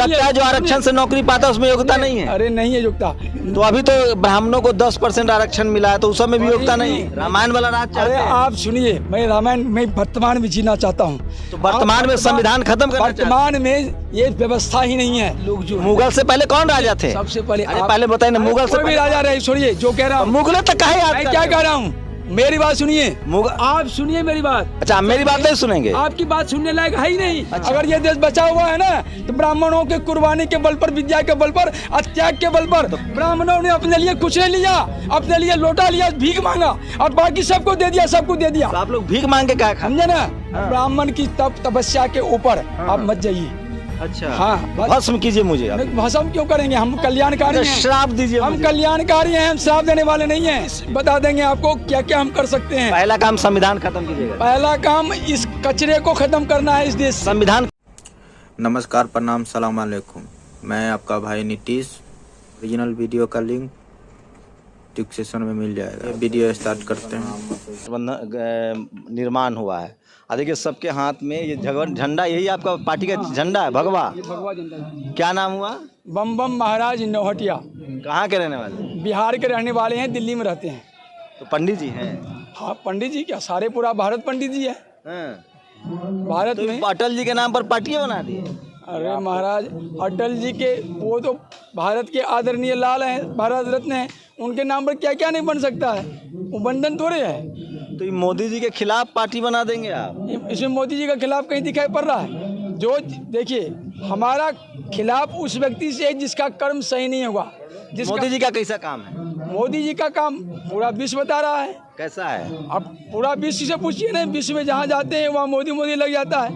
लगता है जो आरक्षण से नौकरी पाता है उसमें योग्यता नहीं है? अरे नहीं है योग्यता। तो अभी तो ब्राह्मणों को 10% आरक्षण मिला है, तो उस समय भी योग्यता नहीं है। रामायण वाला राज चाहते अरे हैं। आप सुनिए, मैं रामायण में वर्तमान में जीना चाहता हूँ। तो वर्तमान में संविधान खत्म करना चाहते हैं। वर्तमान में ये व्यवस्था ही नहीं है। लोग जो मुगल से पहले कौन राजा थे? सबसे पहले अरे पहले बताइए ना, मुगल से कोई भी राजा रहे, छोड़िए जो कह रहा हूँ। मुगलों तक का है। मैं क्या कह रहा हूँ, मेरी बात सुनिए। मुगल, आप सुनिए मेरी बात। अच्छा मेरी बात नहीं सुनेंगे? आपकी बात सुनने लायक है ही नहीं। अगर ये देश बचा हुआ है ना, तो ब्राह्मणों के कुर्बानी के बल पर, विद्या के बल पर, त्याग के बल पर ब्राह्मणों ने अपने लिए कुछ नहीं लिया, अपने लिए लोटा लिया, भीख मांगा और बाकी सबको दे दिया, सबको दे दिया। तो आप लोग भीख मांग के क्या खाते? समझे ना? ब्राह्मण की तपस्या के ऊपर आप मत जाइए। अच्छा हाँ, भस्म कीजिए मुझे। भस्म क्यों करेंगे? हम कल्याणकारी हैं। श्राप दीजिए हम मुझे। कल्याणकारी हैं, हम श्राप देने वाले नहीं हैं। बता देंगे आपको क्या क्या हम कर सकते हैं। पहला काम संविधान खत्म कीजिएगा। पहला काम इस कचरे को खत्म करना है इस देश से। संविधान। नमस्कार, प्रणाम, सलाम अलैकुम। मैं आपका भाई नीतीश। ओरिजिनल वीडियो का लिंक डिस्क्रिप्शन में मिल जाएगा। वीडियो स्टार्ट करते हैं। निर्माण हुआ है। देखिए सबके हाथ में ये झंडा, यही आपका पार्टी का झंडा है, भगवा। भगवा झंडा। क्या नाम हुआ? बम बम महाराज नौहटिया। कहाँ के रहने वाले? बिहार के रहने वाले हैं, दिल्ली में रहते हैं। तो पंडित जी हैं? हाँ पंडित जी क्या, सारे पूरा भारत पंडित जी है। भारत में अटल जी के नाम पर पार्टियां बना दी। अरे महाराज, अटल जी के, वो तो भारत के आदरणीय लाल हैं, भारत रत्न हैं, उनके नाम पर क्या क्या नहीं बन सकता है। वो बंधन थोड़े है। तो ये मोदी जी के खिलाफ पार्टी बना देंगे आप? इसमें मोदी जी का खिलाफ कहीं दिखाई पड़ रहा है? जो देखिए, हमारा खिलाफ उस व्यक्ति से है जिसका कर्म सही नहीं होगा। मोदी जी का कैसा काम है? मोदी जी का काम पूरा विश्व बता रहा है। कैसा है? अब पूरा विश्व से पूछिए ना, विश्व में जहाँ जाते हैं वहाँ मोदी मोदी लग जाता है।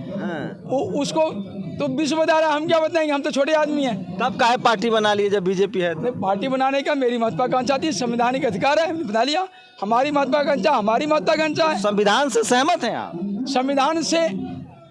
वो उसको तो विश्व बता रहा है, हम क्या बताएंगे, हम तो छोटे आदमी हैं। तब काहे पार्टी बना लिए जब बीजेपी है? पार्टी बनाने का मेरी महत्वाकांक्षा थी, संवैधानिक अधिकार है, बना लिया। हमारी महत्वाकांक्षा, हमारी महत्वाकांक्षा है। संविधान से सहमत हैं आप? संविधान से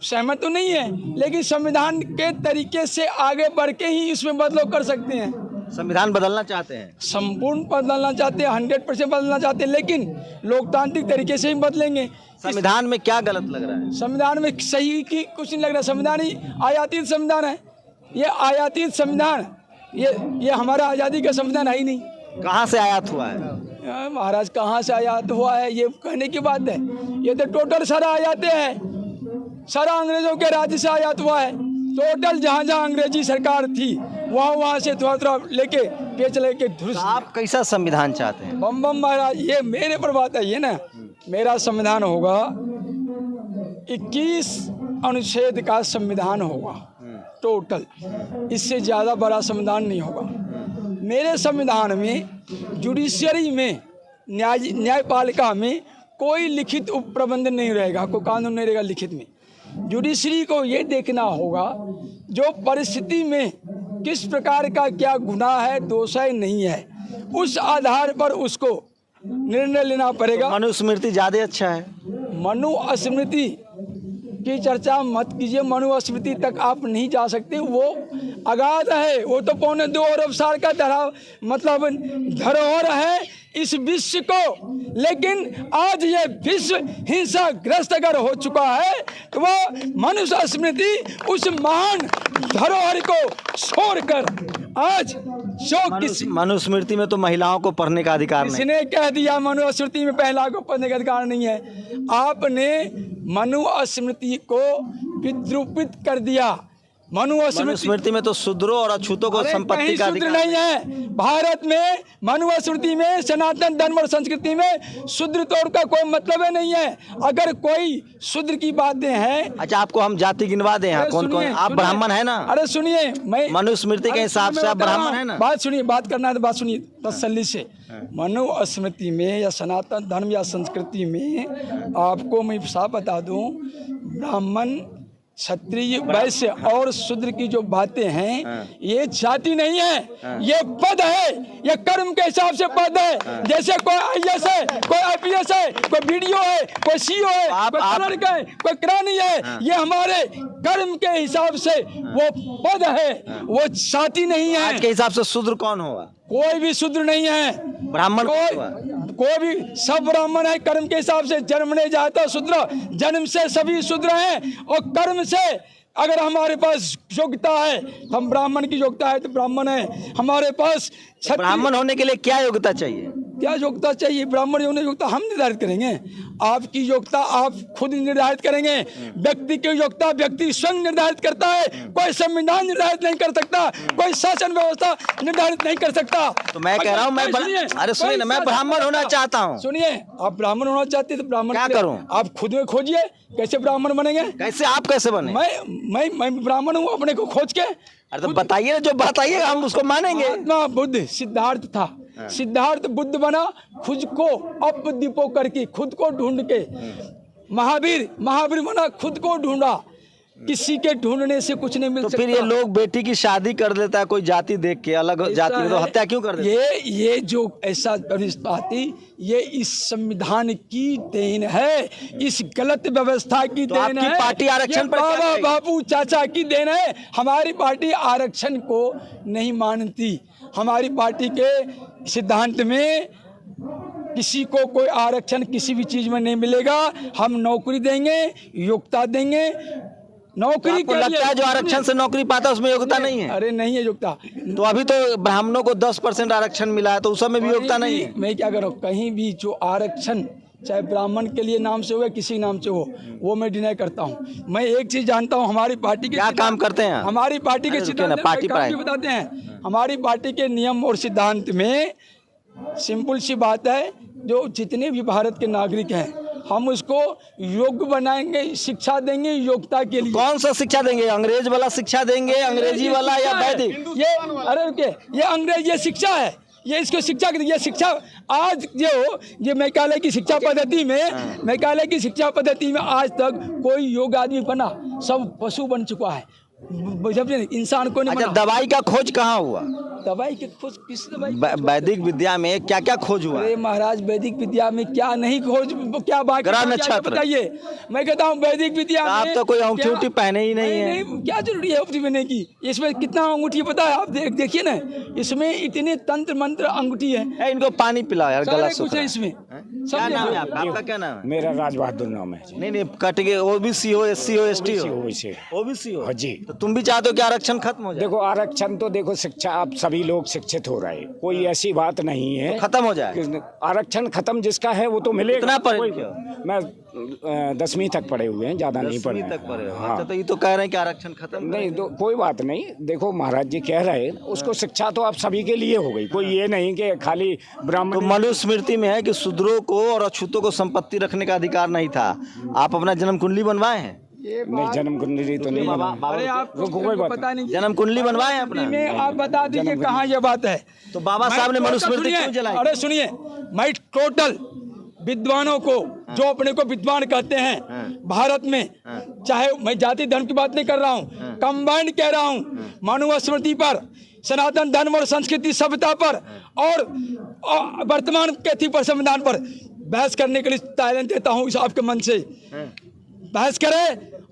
सहमत तो नहीं है, लेकिन संविधान के तरीके से आगे बढ़ के ही इसमें बदलाव कर सकते हैं। संविधान बदलना चाहते हैं? संपूर्ण बदलना चाहते हैं, 100% बदलना चाहते हैं, लेकिन लोकतांत्रिक तरीके से ही बदलेंगे। संविधान में क्या गलत लग रहा है? संविधान में सही की कुछ नहीं लग रहा। संविधान ही आयातित संविधान है। ये आयातित संविधान, ये हमारा आज़ादी का संविधान है ही नहीं। कहाँ से आयात हुआ है? महाराज कहाँ से आयात हुआ है ये कहने की बात है। ये तो टोटल सारा आयाते हैं, सारा अंग्रेजों के राज्य से आयात हुआ है। टोटल जहाँ जहाँ अंग्रेजी सरकार थी वहाँ से थोड़ा थोड़ा लेके पेच लेके धुस। आप कैसा संविधान चाहते हैं? बम बम महाराज, ये मेरे पर बात है ये ना। मेरा संविधान होगा 21 अनुच्छेद का संविधान होगा टोटल। इससे ज़्यादा बड़ा संविधान नहीं होगा। मेरे संविधान में जुडिशरी में, न्यायपालिका में कोई लिखित उपप्रबंध नहीं रहेगा, कोई कानून नहीं रहेगा लिखित में। जुडिशरी को ये देखना होगा जो परिस्थिति में किस प्रकार का क्या गुनाह है, दोष है, नहीं है, उस आधार पर उसको निर्णय लेना पड़ेगा। मनुस्मृति ज़्यादा अच्छा है। मनुस्मृति की चर्चा मत कीजिए, मनुस्मृति तक आप नहीं जा सकते। वो अगाध है, वो तो 2.25 अरब साल का धरोहर है इस विश्व को। लेकिन आज ये विश्व हिंसाग्रस्त अगर हो चुका है तो वो मनुस्मृति उस महान धरोहर को छोड़कर आज जो किसी मनुस्मृति में तो महिलाओं को पढ़ने का अधिकार नहीं। किसने कह दिया मनुस्मृति में महिला को पढ़ने का अधिकार नहीं है? आपने मनुस्मृति को विद्रूपित कर दिया। मनुस्मृति में तो शूद्रों और अछूतों को संपत्ति का अधिकार नहीं है। भारत में मनुस्मृति में, सनातन धर्म और संस्कृति में शूद्र तौर का कोई मतलब ही नहीं है। अगर कोई शूद्र की बातें हैं। अच्छा, आपको हम जाति गिनवा दें यहाँ कौन कौन? आप ब्राह्मण है ना? अरे सुनिए, मैं मनुस्मृति के हिसाब से आप ब्राह्मण है ना? बात सुनिए, बात करना है तो बात सुनिए तसल्ली से। मनुस्मृति में या सनातन धर्म या संस्कृति में आपको मैं साफ बता दूं, ब्राह्मण, क्षत्रिय, वैश्य और शूद्र की जो बातें हैं ये जाति नहीं है, ये पद है, ये कर्म के हिसाब से पद है। जैसे कोई आईएएस है, कोई आईपीएस है, कोई बीडीओ है, कोई सीओ है, कोई क्लर्क है, कोई किरानी है, ये हमारे कर्म के हिसाब से वो पद है, वो जाति नहीं है। आज के हिसाब से शूद्र कौन होगा? कोई भी शूद्र नहीं है। ब्राह्मण कोई भी, सब ब्राह्मण है। कर्म के हिसाब से जन्मने जाता शूद्र, जन्म से सभी शूद्र हैं और कर्म से अगर हमारे पास योग्यता है तो हम ब्राह्मण की योग्यता है तो ब्राह्मण है, हमारे पास क्षत्रिय ब्राह्मण होने के लिए क्या योग्यता चाहिए? क्या योग्यता चाहिए? ब्राह्मण होने की योग्यता हम निर्धारित करेंगे। आपकी योग्यता आप खुद निर्धारित करेंगे। व्यक्ति की योग्यता व्यक्ति स्वयं निर्धारित करता है। कोई संविधान निर्धारित नहीं कर सकता, कोई शासन व्यवस्था निर्धारित नहीं कर सकता। तो मैं कह रहा हूँ अरे सुनिए ना, मैं ब्राह्मण होना चाहता हूँ। सुनिए, आप ब्राह्मण होना चाहते हैं तो ब्राह्मण क्या करूं? आप खुद में खोजिए कैसे ब्राह्मण बनेंगे। कैसे, आप कैसे बने? मैं ब्राह्मण हूँ अपने को खोज के। अरे तो बताइए ना, जो बताइए हम उसको मानेंगे। महात्मा बुद्ध सिद्धार्थ था, सिद्धार्थ बुद्ध बना खुद को अपदीपो करके, खुद को ढूंढ के। महावीर बना खुद को ढूंढा, किसी के ढूंढने से कुछ नहीं मिल तो सकता। फिर ये लोग बेटी की शादी कर देता है कोई जाति देख के, अलग जाति में, तो हत्या क्यों कर देता है? ये जो ऐसा परिस्थिति आती, ये इस संविधान की देन है, इस गलत व्यवस्था की तो देन आपकी है। पार्टी आरक्षण पर क्या बाबा कहेगी? बापू चाचा की देन है। हमारी पार्टी आरक्षण को नहीं मानती। हमारी पार्टी के सिद्धांत में किसी को कोई आरक्षण किसी भी चीज में नहीं मिलेगा। हम नौकरी देंगे, योग्यता देंगे। नौकरी आपको लगता है जो आरक्षण से नौकरी पाता है उसमें योग्यता नहीं है? अरे नहीं है योग्यता। तो अभी तो ब्राह्मणों को 10% आरक्षण मिला है, तो उस समय भी योग्यता नहीं है। मैं क्या करूँ, कहीं भी जो आरक्षण चाहे ब्राह्मण के लिए नाम से हो या किसी नाम से हो, वो मैं डिनाई करता हूँ। मैं एक चीज जानता हूँ, हमारी पार्टी के क्या काम करते हैं? हमारी पार्टी के सिद्धांत पार्टी काम भी बताते हैं। हमारी पार्टी के नियम और सिद्धांत में सिंपल सी बात है, जो जितने भी भारत के नागरिक हैं हम उसको योग्य बनाएंगे, शिक्षा देंगे योग्यता के लिए। कौन सा शिक्षा देंगे? अंग्रेज वाला शिक्षा देंगे, अंग्रेजी वाला या वैदिक? ये अरे रुके, ये अंग्रेज ये शिक्षा है, ये इसको शिक्षा की, ये शिक्षा आज जो ये मेघालय की शिक्षा पद्धति में, मेघालय की शिक्षा पद्धति में आज तक कोई योग्य आदमी बना, सब पशु बन चुका है। जब इंसान को नहीं अच्छा, बना। दवाई का खोज कहाँ हुआ? दवाई की खोज किस दवाई? वैदिक विद्या में क्या क्या खोज हुआ? अरे महाराज, वैदिक विद्या में क्या नहीं खोज, क्या बाकी ग्रह क्या नक्षत्र बताइए। मैं कहता हूँ वैदिक विद्या में आप तो कोई अंगूठी उठी पहने ही नहीं है। क्या जरूरी है अंगूठी पहनने की? इसमें कितना अंगूठी पता है? आप देखिए ना, इसमें इतने तंत्र मंत्र अंगूठी है। इनको पानी पिलाओ यार, गला कुछ है इसमें। क्या नाम है आपका? आपका क्या नाम है? मेरा राज बहादुर नाम है। नहीं कट के ओबीसी हो, एससी हो, एसटी हो, ओबीसी हो जी। तो तुम भी चाहते हो कि आरक्षण खत्म हो जाए? देखो आरक्षण तो देखो, शिक्षा आप सभी लोग शिक्षित हो रहे, कोई ऐसी बात नहीं है तो खत्म हो जाए। कि आरक्षण खत्म जिसका है वो तो मिलेगा। कितना पढ़े कोई- लिखे हो? मैं 10वीं तक पढ़े हुए हैं, ज्यादा नहीं 10वीं पढ़े। तक पढ़े हो? हाँ। अच्छा, तो ये तो कह रहे हैं कि आरक्षण खत्म नहीं तो कोई बात नहीं। देखो महाराज जी कह रहे हैं, उसको शिक्षा तो आप सभी के लिए हो गई, कोई ये नहीं कि खाली तो ब्राह्मण। मनुस्मृति में है कि शूद्रों को और अछूतों को संपत्ति रखने का अधिकार नहीं था। आप अपना जन्म कुंडली बनवाए हैं? नहीं, जन्म कुंडली तो नहीं बना। अरे आप कोई बात पता नहीं, जन्म कुंडली बनवाए हैं अपना? में आप बता दीजिए कहाँ ये बात है। तो बाबा साहब ने मनुस्मृति क्यों जलाई? अरे सुनिए, मैं टोटल विद्वानों को, जो अपने को विद्वान कहते हैं भारत में, चाहे मैं जाति धर्म की बात नहीं कर रहा हूँ, कंबाइंड कह रहा हूँ, मानव स्मृति पर, सनातन धर्म और संस्कृति सभ्यता पर और वर्तमान के थी पर संविधान पर बहस करने के लिए टैलेंट देता हूँ। इस आपके मन से बहस करे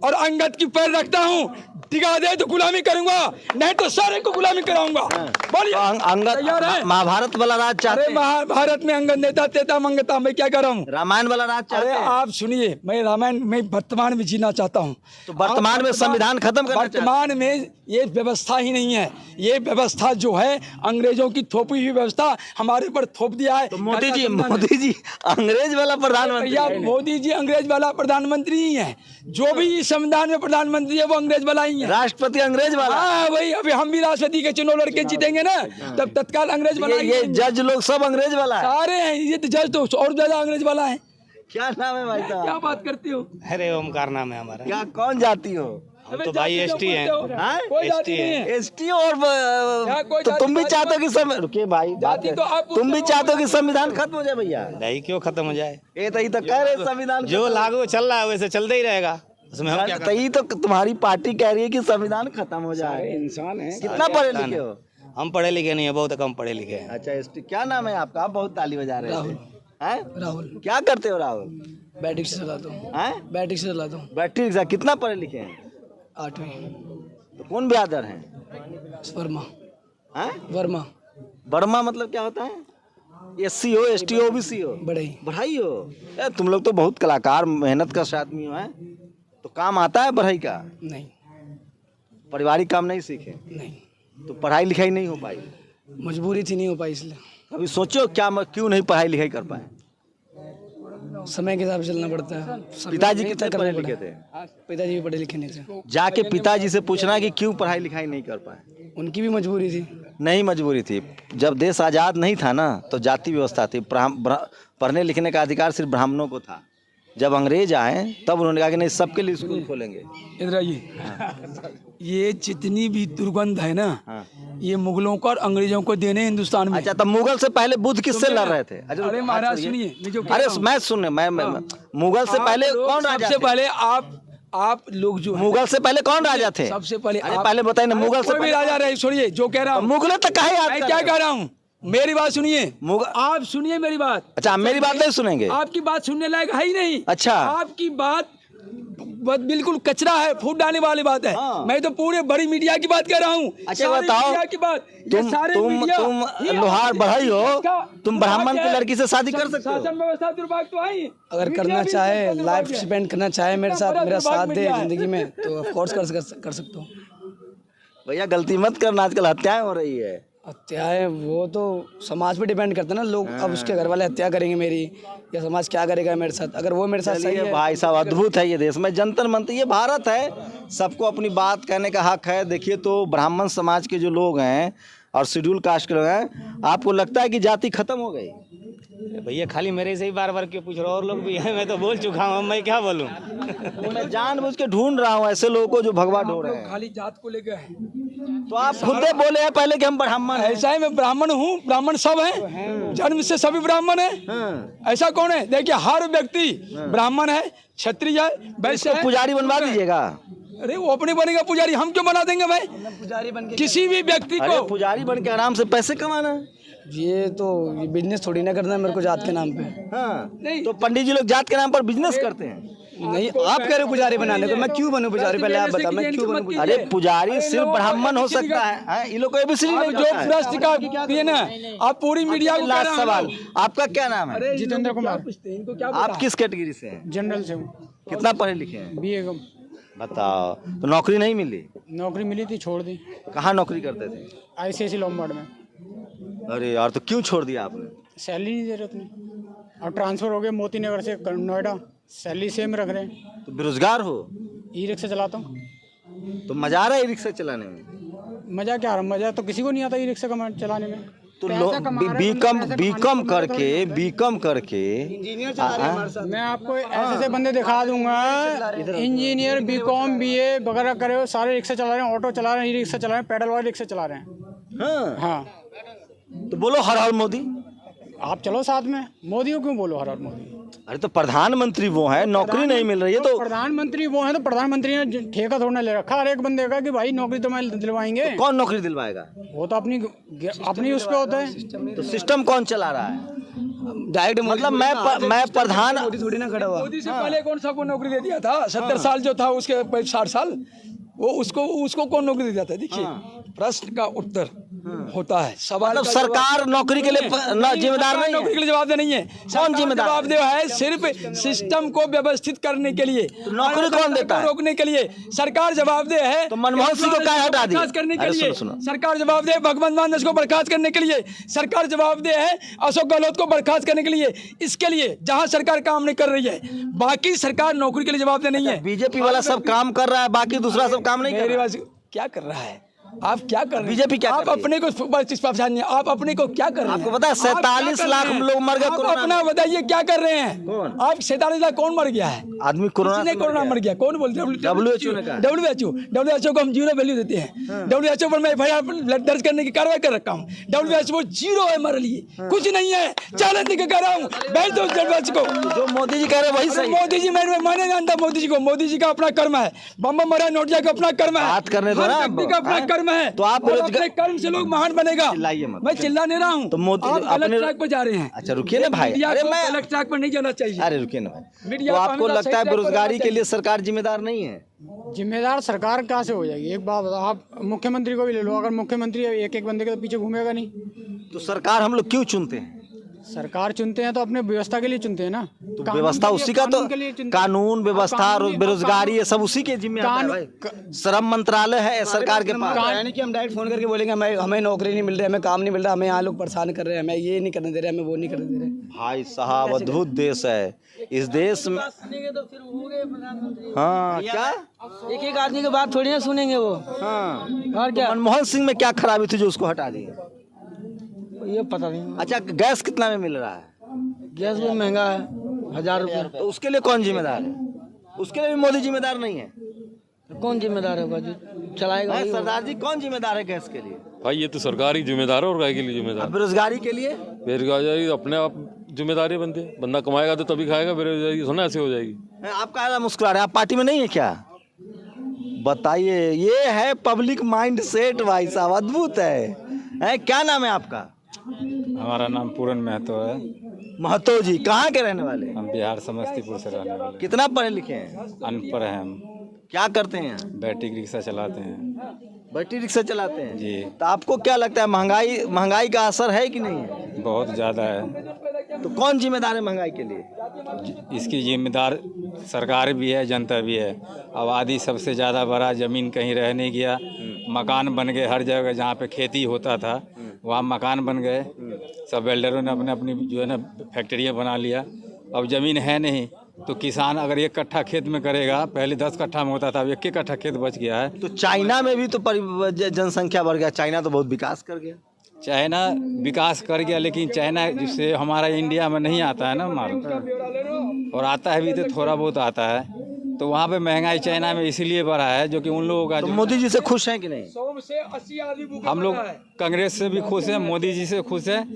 और अंगद की पैर रखता हूँ, टिका दे तो गुलामी करूंगा, नहीं तो सारे को गुलामी कराऊंगा। बोलिए, अंगद महाभारत वाला राज चाहते अरे हैं? महाभारत में अंगद नेता तेता मंगता, मैं क्या कर रहा हूँ? रामायण वाला राज चाहते अरे हैं? आप सुनिए, मैं रामायण में वर्तमान में जीना चाहता हूँ। तो वर्तमान में संविधान खत्म करना चाहते हैं? वर्तमान में ये व्यवस्था ही नहीं है। ये व्यवस्था जो है अंग्रेजों की थोपी हुई व्यवस्था हमारे पर थोप दिया है। तो मोदी जी अंग्रेज वाला प्रधानमंत्री या है? मोदी जी अंग्रेज वाला प्रधानमंत्री ही है। जो भी इस संविधान में प्रधानमंत्री है वो अंग्रेज वाला ही है। राष्ट्रपति अंग्रेज वाला? हाँ वही, अभी हम भी राष्ट्रपति के चुनाव लड़के जीतेंगे ना, तब तत्काल अंग्रेज वाला ही ये है। जज लोग सब अंग्रेज वाला है? सारे हैं ये तो, जज तो और ज्यादा अंग्रेज वाला है। क्या नाम है भाई साहब? क्या बात करते हो? अरे ओमकार नाम है हमारा। क्या कौन जाती हो? हम तो भाई एसटी हैं। कोई जाति ST नहीं है। एसटी और कोई तो तुम भी जाति- चाहते हो कि रुकिए भाई, जाति तो आप तुम भी चाहते हो कि संविधान खत्म हो जाए भैया? नहीं क्यों खत्म हो जाए? ये तो कह रहे हैं संविधान जो लागू चल रहा है वैसे चलता ही रहेगा, उसमें हम क्या तो ये तो तुम्हारी पार्टी कह रही है कि संविधान खत्म हो जाए। इंसान है। कितना पढ़े लिखे हो? हम पढ़े लिखे नहीं है, बहुत कम पढ़े लिखे हैं। अच्छा एसटी, क्या नाम है आपका? आप बहुत ताली बजा रहे हैं। हैं? राहुल, क्या करते हो राहुल? बैटरी से चलाता हूँ। हैं? बैटरी से चलाता हूँ। Battery rickshaw. कितना पढ़े लिखे हैं? 8वीं। तो कौन ब्यादर हैं? वर्मा। हैं? वर्मा बर्मा मतलब क्या होता है? एससी हो, एसटी हो, ओबीसी हो, बड़ई। बढ़ाई हो? तुम लोग तो बहुत कलाकार मेहनत का आदमी हो। हैं? तो काम आता है बढ़ाई का? नहीं। पारिवारिक काम नहीं सीखे? नहीं, तो पढ़ाई लिखाई नहीं हो पाई? मजबूरी थी, नहीं हो पाई इसलिए। अभी सोचो क्यों नहीं पढ़ाई लिखाई कर पाए? समय के हिसाब से चलना पड़ता है। पिताजी कितने पढ़े लिखे थे? पिताजी भी पढ़े लिखे नहीं थे। जाके पिताजी से पूछना कि क्यों पढ़ाई लिखाई नहीं कर पाए? उनकी भी मजबूरी थी। नहीं मजबूरी थी। जब देश आज़ाद नहीं था ना तो जाति व्यवस्था थी, पढ़ने लिखने का अधिकार सिर्फ ब्राह्मणों को था। जब अंग्रेज आए तब उन्होंने कहा कि नहीं सबके लिए स्कूल खोलेंगे। इधर आइए, ये जितनी भी दुर्गंध है ना, हाँ। ये मुगलों को और अंग्रेजों को देने हिंदुस्तान में। अच्छा, तब मुगल से पहले बुद्ध किससे लड़ रहे थे? अरे महाराज सुनिए, मैं जो कह अरे रहा हूँ, मैं सुनने मैं मुगल से पहले कौन राजा सबसे थे? पहले आप लोग जो मुगल से पहले कौन राजा थे? सबसे पहले अरे पहले बताइए ना, मुगल से कोई भी पहले राजा रहे, सुनिए जो कह रहा हूँ, मुगलों तक कहे याद मैं कर क्या रहे हो? कह रहा हूँ, मेरी बात सुनिए। मुगल आप सुनिए मेरी बात। अच्छा, आप मेरी बात नहीं सुनेंगे? आपकी बात सुनने लायक है ही नहीं। अच्छा। आपकी बात बिल्कुल कचरा है, फूट डालने वाली बात है। हाँ। मैं तो पूरे बड़ी मीडिया की बात कर रहा हूँ। अच्छा सारे बताओ, मीडिया की बात, ये तुम सारे तुम मीडिया तुम ही लोहार बढ़ई हो, तुम ब्राह्मण की लड़की से शादी कर सकते हो? शासन व्यवस्था दुर्भाग्य तो है ही। अगर मीडिया करना भी चाहे, दुर्भाग्य लाइफ है। स्पेंड करना चाहे मेरे साथ, मेरा साथ दे मीडिया है। जिंदगी में, तो ऑफ कोर्स कर सकता हूँ। भैया गलती मत करना, आजकल हत्याएं हो रही है। हत्याएं वो तो समाज पे डिपेंड करता है ना, लोग अब उसके घर वाले हत्या करेंगे मेरी, या समाज क्या करेगा मेरे साथ, अगर वो मेरे साथ सही चलिए है। भाई साहब, अद्भुत है ये देश में जंतर मंतर, ये भारत है, सबको अपनी बात कहने का हक है। देखिए तो ब्राह्मण समाज के जो लोग हैं और शेड्यूल कास्ट के लोग हैं, आपको लगता है कि जाति खत्म हो गई? भैया खाली मेरे से ही बार बार क्यों पूछ रहे हो? और लोग भी हैं, मैं तो बोल चुका हूँ, मैं क्या बोलूँ? मैं जानबूझ के ढूंढ रहा हूँ ऐसे लोगों को जो भगवा ढोर रहे हैं। खाली जात को लेकर है। तो आप खुद बोले हैं पहले कि हम ब्राह्मण हैं। ऐसा है, मैं ब्राह्मण हूँ, ब्राह्मण सब हैं, जन्म से सभी ब्राह्मण हैं। हाँ। ऐसा कौन है? देखिए हर व्यक्ति ब्राह्मण है, क्षत्रिय है, वैश्य इसको है। पुजारी बनवा दीजिएगा। अरे वो अपने बनेगा पुजारी, हम क्यों बना देंगे भाई? पुजारी बन किसी भी व्यक्ति अरे को पुजारी बन के आराम से पैसे कमाना है। ये तो ये बिजनेस थोड़ी ना करना है मेरे को जात के नाम पे। हाँ। तो पंडित जी लोग जात के नाम पर बिजनेस करते हैं। नहीं, आप कह रहे हो पुजारी बनाने को, मैं क्यों बनूं पुजारी? पहले आप बताओ, मैं क्यों बनूं पुजारी? अरे पुजारी सिर्फ ब्राह्मण हो सकता है। हाँ, ये लोग को एबीसीडी अब नहीं जो पता है। प्रश्न का ये ना, आप पूरी मीडिया को कह लास्ट रहे हो। सवाल, आपका क्या नाम है? जितेंद्र कुमार। इनको क्या आप किस कैटेगरी से हैं? जनरल से हूँ, कितना पढ़े लिखे हैं? बीए कम। बताओ, तो नौकरी नहीं मिली? नौकरी मिली थी, छोड़ दी। कहाँ नौकरी करते थे? आईसीआईसी लोमबार्ड में। अरे यार, तो क्यों छोड़ दिया आपने? सैलरी नहीं दे रहे उतनी, और ट्रांसफ़र हो गया मोती नगर से नोएडा, सैलरी सेम रख रहे हैं। तो बेरोजगार हो? ई रिक्शा चलाता हूँ। तो मजा आ रहा है रिक्शा चलाने में? मज़ा क्या आ रहा, मज़ा तो किसी को नहीं आता ई रिक्शा चलाने में। तो बीकॉम करके मैं आपको ऐसे ऐसे बंदे दिखा दूंगा, इंजीनियर बीकॉम बीए वगैरह करे हो, सारे रिक्शा चला रहे हैं, ऑटो चला रहे हैं, ई रिक्शा चला रहे हैं, पैडल वाले रिक्शा चला रहे हैं। हाँ। हाँ, तो बोलो हर हर मोदी। आप चलो साथ में, मोदी को क्यों बोलो हर हर मोदी? अरे तो प्रधानमंत्री वो है, नौकरी नहीं मिल रही है तो प्रधानमंत्री वो है, तो प्रधानमंत्री ने ठेका थोड़ा ले रखा हर एक बंदे का कि भाई नौकरी तो मैं दिलवाएंगे। कौन नौकरी दिलवाएगा? वो तो अपनी उस पे होता है। तो सिस्टम कौन चला रहा है? डायरेक्ट मतलब मैं प्रधान थोड़ी ना खड़ा हुआ। मोदी से पहले कौन सा को नौकरी दे दिया था? 70 साल जो था, उसके 60 साल वो उसको कौन नौकरी दे दिया था? देखिए प्रश्न का उत्तर होता है, सवाल मतलब का सरकार जवाब- नौकरी के लिए जिम्मेदार नहीं नौकरी के है। लिए जवाब नहीं है। कौन जिम्मेदार? जवाबदेह है सिर्फ सिस्टम को व्यवस्थित करने के लिए, नौकरी कौन देता है? रोकने के लिए सरकार जवाबदेह है। तो मनमोहन सिंह को क्या हटा दिया? बर्खास्त करने के अरे लिए सुनो। सरकार जवाबदेह है। भगवंत मान को बर्खास्त करने के लिए सरकार जवाबदेह है। अशोक गहलोत को बर्खास्त करने के लिए, इसके लिए जहां सरकार काम नहीं कर रही है, बाकी सरकार नौकरी के लिए जवाबदेह नहीं है। बीजेपी वाला सब काम कर रहा है, बाकी दूसरा सब काम नहीं कर मेरी रहा है। बात क्या कर रहा है? आप क्या कर रहे हैं? बीजेपी क्या आप कर रही है? अपने को आप अपने को क्या कर रहे हैं? आपको पता है आप क्या 47 कर लाख रहे हैं? लोग मर गए आप कोरोना अपना में। बताइए क्या कर रहे हैं? कौन? आप 47 लाख कौन मर गया है? आदमी कोरोना किसने से कोरोना मर गया? कौन बोलते हैं? WHO ने कहा। WHO को हम 0 वैल्यू देते हैं। WHO पर मैं FIR दर्ज करने की कार्रवाई कर रखा हूँ। WHO 0 है हमारे लिए, कुछ नहीं है। चैलेंज देकर कह रहा हूँ, भेज दो WHO को। जो मोदी जी कह रहे हैं वही अरे सही है। मोदी जी, मैं नहीं जानता मोदी जी को। मोदी जी का अपना कर्म है, बम मरा नोटिया का अपना कर्म है, बात करने दो हर ना व्यक्ति आप। का अपना हाँ? कर्म है। तो आप और बेरोजगार- अपने कर्म से लोग महान बनेगा। चिल्लाइए मत। मैं चिल्ला नहीं रहा हूँ। तो मोदी आप अपने- गलत ट्रैक पर जा रहे हैं। अच्छा रुकिए ना भाई। मीडिया अरे को मैं गलत ट्रैक पर नहीं जाना चाहिए। अरे रुकिए ना भाई। मीडिया तो को आपको हमेशा लगता सही है ट्रैक पर बेरोजगारी रहना के लिए सरकार जिम्मेदार नहीं है? जिम्मेदार सरकार कहाँ से हो जाएगी? एक बात बताओ, आप मुख्यमंत्री को भी ले लो, अगर मुख्यमंत्री एक एक बंदे के पीछे घूमेगा नहीं। तो सरकार हम लोग क्यों चुनते हैं? सरकार चुनते हैं तो अपने व्यवस्था के लिए चुनते हैं ना। तो कानून व्यवस्था के लिए- उसी का तो कानून के लिए चुनते हैं। कानून व्यवस्था और कानून- बेरोजगारी ये सब उसी के जिम्मे आता है भाई। श्रम मंत्रालय है सरकार के पास। है नहीं कि हम डायरेक्ट फोन करके बोलेंगे हमें नौकरी नहीं मिल रही, हमें काम नहीं मिल रहा, हमें यहाँ लोग परेशान कर रहे हैं, हमें ये नहीं करने दे रहे, हमें वो नहीं करने दे रहे। भाई साहब अद्भुत देश है इस देश में। हाँ क्या एक एक आदमी की बात थोड़ी ना सुनेंगे वो। हाँ और क्या मनमोहन सिंह में क्या खराबी थी जो उसको हटा दिए? ये पता नहीं। अच्छा गैस कितना में मिल रहा है? गैस भी महंगा है, 1000 रुपये। तो उसके लिए कौन जिम्मेदार है? उसके लिए भी मोदी जिम्मेदार नहीं है? कौन जिम्मेदार होगा जो चलाएगा? भाई सरदार जी कौन जिम्मेदार है गैस के लिए? भाई ये तो सरकार ही जिम्मेदार है और काय के लिए जिम्मेदार? बेरोजगारी के लिए? बेरोजगारी अपने आप जिम्मेदारी बनती है, बंदा कमाएगा तो तभी खाएगा, बेरोजगारी थोड़ा ऐसे हो जाएगी। आप क्या मुस्कुरा रहे हैं? आप पार्टी में नहीं है क्या? बताइए, ये है पब्लिक माइंड सेट भाई साहब, अद्भुत है। क्या नाम है आपका? हमारा नाम पूरन महतो है। महतो जी कहाँ के रहने वाले? हम बिहार समस्तीपुर से रहने वाले। कितना पढ़े लिखे हैं? अनपढ़ हैं हम। क्या करते हैं? बैटरी रिक्शा चलाते हैं। बैटरी रिक्शा चलाते हैं जी। तो आपको क्या लगता है महंगाई का असर है कि नहीं है? बहुत ज़्यादा है। तो कौन जिम्मेदार है महंगाई के लिए? इसकी जिम्मेदार सरकार भी है, जनता भी है। आबादी सबसे ज़्यादा बड़ा, ज़मीन कहीं रह नहीं गया, मकान बन गए हर जगह। जहाँ पे खेती होता था वहाँ मकान बन गए, सब बिल्डरों ने अपने अपनी जो है ना फैक्ट्रियाँ बना लिया। अब ज़मीन है नहीं तो किसान अगर 1 कट्ठा खेत में करेगा, पहले 10 कट्ठा में होता था, अब 1 कट्ठा खेत बच गया है। तो चाइना में भी तो जनसंख्या बढ़ गया, चाइना तो बहुत विकास कर गया। चाइना विकास कर गया लेकिन चाइना जिससे हमारा इंडिया में नहीं आता है ना माल, और आता है भी तो थोड़ा बहुत आता है। तो वहाँ पे महंगाई चाइना में इसीलिए बढ़ा है जो कि उन लोगों का तो मोदी जी से खुश हैं कि नहीं? हम लोग कांग्रेस से भी खुश हैं, मोदी जी से खुश हैं।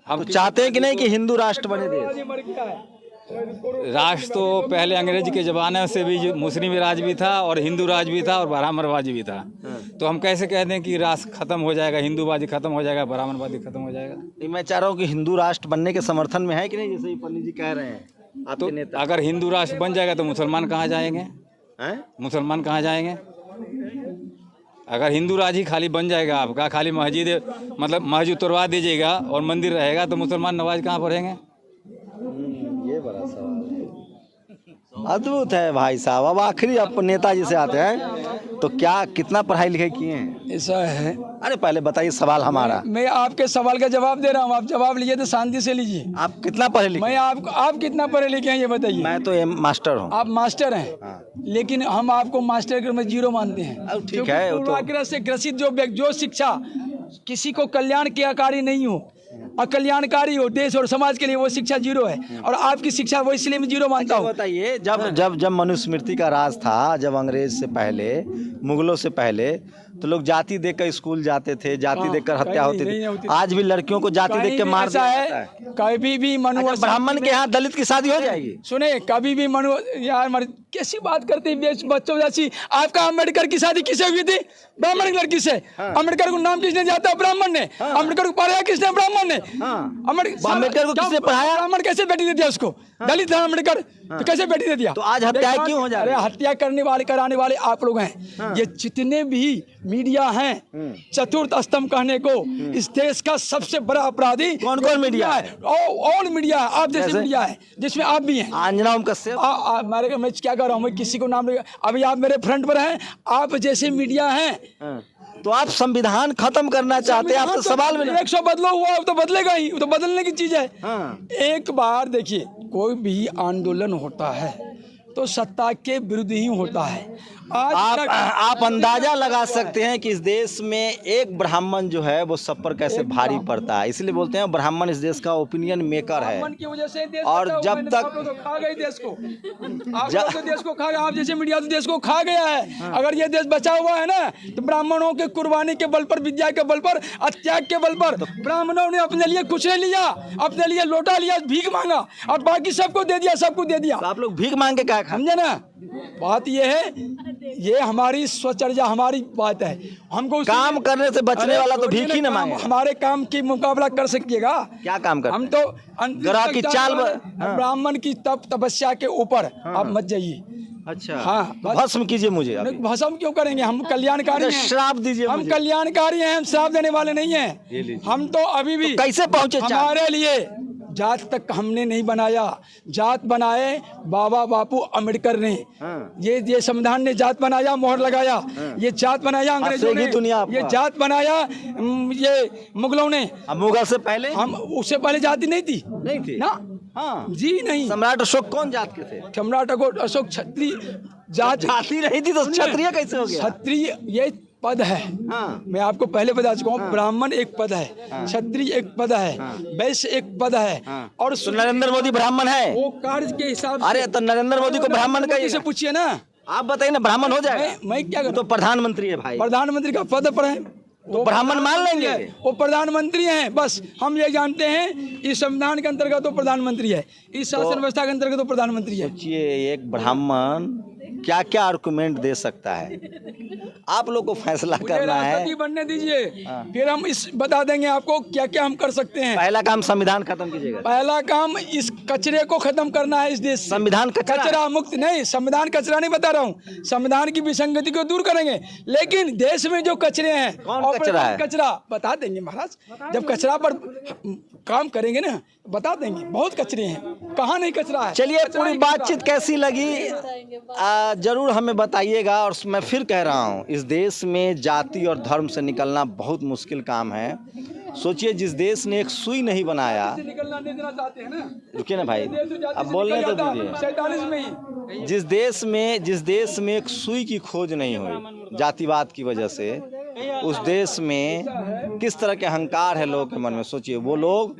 हम तो चाहते हैं कि नहीं कि हिंदू राष्ट्र बने देश? राष्ट्र तो पहले अंग्रेज के ज़माने से भी मुस्लिम राज भी था और हिंदू राज भी था और ब्राह्मणवादी भी था। तो हम कैसे कह दें कि राष्ट्र खत्म हो जाएगा, हिंदूवादी खत्म हो जाएगा, ब्राह्मणवादी खत्म हो जाएगा? मैं चाह रहा हूँ कि हिंदू राष्ट्र बनने के समर्थन में है कि नहीं, जैसे पंडित जी कह रहे हैं आपके नेता? अगर हिंदू राष्ट्र बन जाएगा तो मुसलमान कहाँ जाएंगे? मुसलमान कहाँ जाएंगे? अगर हिंदू राज ही खाली बन जाएगा आपका, खाली मस्जिद मतलब मस्जिद तोड़वा दीजिएगा और मंदिर रहेगा तो मुसलमान नमाज कहाँ पढ़ेंगे? ये बड़ा सवाल अद्भुत है भाई साहब। अब आखिरी आप नेताजी से आते हैं, तो क्या कितना पढ़ाई लिखाई किए हैं? ऐसा है। अरे पहले बताइए सवाल हमारा। मैं आपके सवाल का जवाब दे रहा हूँ, आप जवाब लीजिए तो शांति से लीजिए। आप कितना पढ़े लिखे? मैं आप कितना पढ़े लिखे हैं ये बताइए। मैं तो मास्टर हूँ। आप मास्टर हैं, लेकिन हम आपको मास्टर के में 0 मानते हैं। ठीक है, वो तो पूर्वाग्रह से ग्रसित जो शिक्षा किसी को कल्याण के आकारी नहीं हो, अकल्याणकारी हो देश और समाज के लिए, वो शिक्षा 0 है। और आपकी शिक्षा वो इसलिए मैं 0 मानता हूँ। बताइए, जब मनुस्मृति का राज था, जब अंग्रेज से पहले, मुगलों से पहले, तो लोग जाति देखकर स्कूल जाते थे, जाति देखकर हत्या होती थी। आज भी लड़कियों को जाति देख के मार दिया जाता है। कभी भी मनु ब्राह्मण के यहाँ दलित की शादी हो जाएगी? सुने, कभी भी मनु यार कैसी बात करते हैं बच्चों जैसी। आपका अम्बेडकर की शादी किससे हुई थी? ब्राह्मण की लड़की से। अम्बेडकर को नाम किसने दिया था? ब्राह्मण ने। अम्बेडकर को पढ़ाया किसने? ब्राह्मण ने। अम्बेडकर को किसने पढ़ाया? ब्राह्मण कैसे बेटी दे दिया उसको? दलित था अम्बेडकर, तो कैसे बेटी दे दिया? तो आज हत्याएं क्यों हो जा रही? अरे हत्या करने वाले, कराने वाले आप लोग हैं। ये जितने भी मीडिया हैं, चतुर्थ स्तंभ कहने को इस देश का सबसे बड़ा अपराधी कौन मीडिया है? और मीडिया है, आप जैसे मीडिया है जिसमें आप भी हैं। अंजना कश्यप, मैं क्या कर रहा हूँ, मैं किसी को नाम नहीं, अभी आप मेरे फ्रंट पर हैं। आप जैसे मीडिया हैं तो आप संविधान खत्म करना चाहते हैं? आप तो सवाल में 100 बदलो हुआ तो बदलेगा ही, तो बदलने की चीज है। एक बार देखिए, कोई भी आंदोलन होता है तो सत्ता के विरुद्ध ही होता है। आप अंदाजा लगा सकते हैं कि इस देश में एक ब्राह्मण जो है वो सब पर कैसे भारी पड़ता है। इसलिए बोलते हैं ब्राह्मण इस देश का ओपिनियन मेकर है। की वजह से देश और जब तक तो खा गई देश को, आप देश को खा गया, आप जैसे मीडिया तो देश को खा गया है। अगर ये देश बचा हुआ है ना, तो ब्राह्मणों के कुर्बानी के बल पर, विद्या के बल पर, त्याग के बल पर ब्राह्मणों ने अपने लिए कुछ नहीं लिया, अपने लिए लोटा लिया, भीख मांगा और बाकी सबको दे दिया, सबको दे दिया। तो आप लोग भीख मांग के क्या समझे ना? बात ये है, ये हमारी स्वचर्या, हमारी बात है। हमको काम करने से बचने वाला तो भीख ही न मांगे। हमारे काम की मुकाबला कर सकिएगा? क्या काम कर? हम तो ग्रह की चाल ब्राह्मण की तपस्या के ऊपर आप मत जाइए। अच्छा, हाँ, भस्म कीजिए मुझे। भस्म क्यों करेंगे? हम कल्याणकारी हैं। श्राप दीजिए। हम कल्याणकारी हैं, हम श्राप देने वाले नहीं हैं। हम तो अभी भी कैसे पहुंचे? हमारे लिए जात तक हमने नहीं बनाया, जात बनाए बाबा बापू अम्बेडकर ने। ये संविधान ने जात बनाया, मोहर लगाया। ये जात बनाया अंग्रेजों ने, ये जात बनाया ये मुगलों ने। मुगल से पहले हम उससे पहले जाति नहीं थी ना। हाँ जी नहीं। सम्राट अशोक कौन जात के थे? सम्राट अशोक क्षत्रिय जाति नहीं थी तो क्षत्रिय कैसे हो गया? क्षत्रिय ये पद है। मैं आपको पहले बता चुका हूँ। ब्राह्मण एक पद है, क्षत्रिय एक पद है, वैश्य एक पद है। और तो नरेंद्र मोदी ब्राह्मण है? वो कार्य के हिसाब से। अरे तो नरेंद्र मोदी को ब्राह्मण का से पूछिए ना, आप बताइए ना, ब्राह्मण हो जाएगा? मैं क्या तो प्रधानमंत्री है भाई, प्रधानमंत्री का पद पर है, तो ब्राह्मण मान लेंगे? वो प्रधानमंत्री हैं, बस हम ये जानते हैं इस संविधान के अंतर्गत तो प्रधानमंत्री है, इस शासन व्यवस्था के अंतर्गत तो प्रधानमंत्री है। सोचिए एक ब्राह्मण क्या क्या आर्गुमेंट दे सकता है, आप लोग को फैसला करना है। राष्ट्रपति बनने दीजिए, फिर हम इस बता देंगे आपको क्या क्या हम कर सकते हैं। पहला काम संविधान खत्म कीजिएगा। पहला काम इस कचरे को खत्म करना है इस देश से। संविधान कचरा मुक्त नहीं, संविधान कचरा नहीं बता रहा हूँ, संविधान की विसंगति को दूर करेंगे। लेकिन देश में जो कचरे हैं, कौन कचरा है? कचरा बता देंगे महाराज, जब कचरा पर काम करेंगे ना बता देंगे। बहुत कचरे हैं, कहाँ नहीं कचरा है। चलिए पूरी बातचीत कैसी लगी जरूर हमें बताइएगा। और मैं फिर कह रहा हूँ, इस देश में जाति और धर्म से निकलना बहुत मुश्किल काम है। सोचिए जिस देश ने एक सुई नहीं बनाया, निकलना नहीं देना चाहते हैं ना। रुकिए ना भाई, अब बोलने तो दीजिए। 47 में ही जिस देश में एक सुई की खोज नहीं हुई जातिवाद की वजह से, उस देश में किस तरह के अहंकार है लोगों के मन में। सोचिए वो लोग,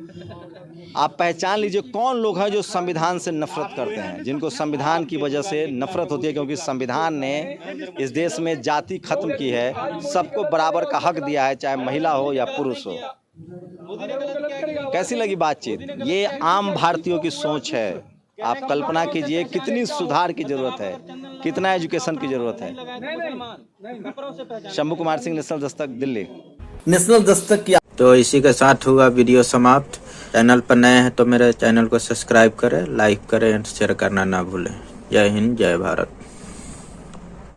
आप पहचान लीजिए कौन लोग हैं जो संविधान से नफरत करते हैं, जिनको संविधान की वजह से नफरत होती है, क्योंकि संविधान ने इस देश में जाति खत्म की है, सबको बराबर का हक दिया है, चाहे महिला हो या पुरुष हो। कैसी लगी बातचीत? ये आम भारतीयों की सोच है। आप कल्पना कीजिए कितनी सुधार की जरूरत है, कितना एजुकेशन की जरूरत है। शंभू कुमार सिंह, नेशनल दस्तक, दिल्ली। नेशनल दस्तक की। तो इसी के साथ हुआ वीडियो समाप्त। चैनल पर नए हैं तो मेरे चैनल को सब्सक्राइब करें, लाइक करें, शेयर करना ना भूलें। जय हिंद, जय भारत।